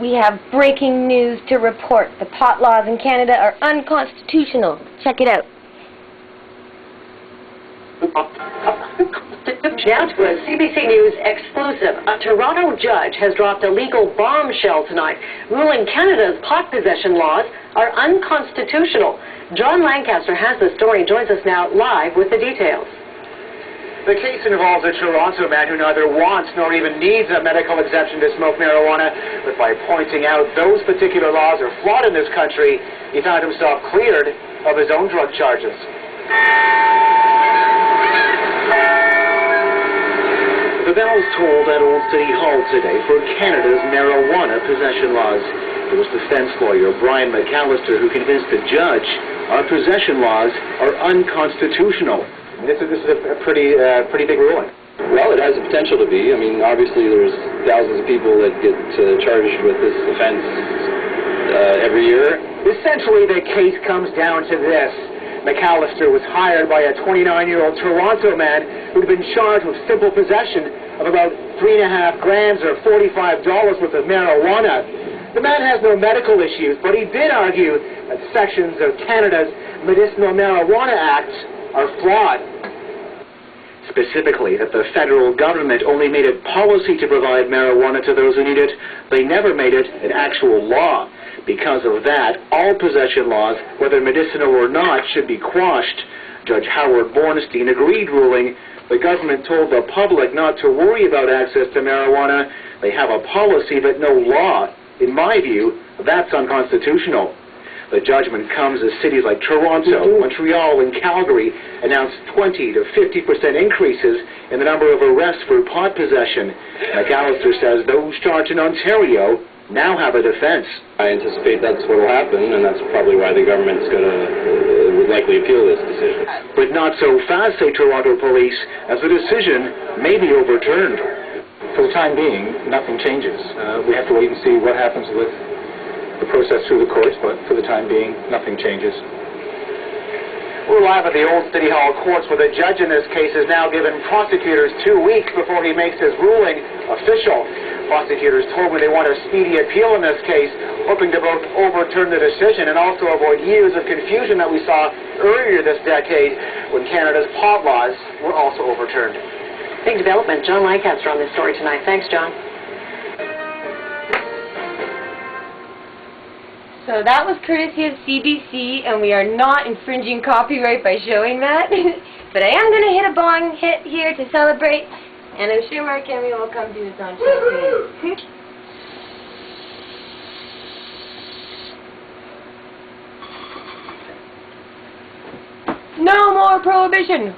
We have breaking news to report. The pot laws in Canada are unconstitutional. Check it out. Now to a CBC News exclusive. A Toronto judge has dropped a legal bombshell tonight, ruling Canada's pot possession laws are unconstitutional. John Lancaster has the story and joins us now live with the details. The case involves a Toronto man who neither wants nor even needs a medical exemption to smoke marijuana, but by pointing out those particular laws are flawed in this country, he found himself cleared of his own drug charges. The bells tolled at Old City Hall today for Canada's marijuana possession laws. It was defense lawyer Brian McAllister who convinced the judge our possession laws are unconstitutional. This is a pretty big ruling. Well, it has the potential to be. I mean, obviously there's thousands of people that get charged with this offense every year. Essentially, the case comes down to this. McAllister was hired by a 29-year-old Toronto man who'd been charged with simple possession of about 3.5 grams or $45 worth of marijuana. The man has no medical issues, but he did argue that sections of Canada's Medicinal Marijuana Act are flawed. Specifically, that the federal government only made it policy to provide marijuana to those who need it. They never made it an actual law. Because of that, all possession laws, whether medicinal or not, should be quashed. Judge Howard Bornstein agreed, ruling the government told the public not to worry about access to marijuana. They have a policy but no law. In my view, that's unconstitutional. The judgment comes as cities like Toronto, Montreal, and Calgary announced 20 to 50% increases in the number of arrests for pot possession. McAllister says those charged in Ontario now have a defense. I anticipate that's what will happen, and that's probably why the government's going to would likely appeal this decision. But not so fast, say Toronto police, as the decision may be overturned. For the time being, nothing changes. We have to wait and see what happens with the process through the courts, but for the time being, nothing changes. We're live at the Old City Hall courts where the judge in this case has now given prosecutors 2 weeks before he makes his ruling official. Prosecutors told me they want a speedy appeal in this case, hoping to both overturn the decision and also avoid years of confusion that we saw earlier this decade when Canada's pot laws were also overturned. Big development. John Lancaster on this story tonight. Thanks, John. So that was courtesy of CBC, and we are not infringing copyright by showing that. But I am going to hit a bong hit here to celebrate, and I'm sure Marc Emery will come do his own champagne. No more prohibition!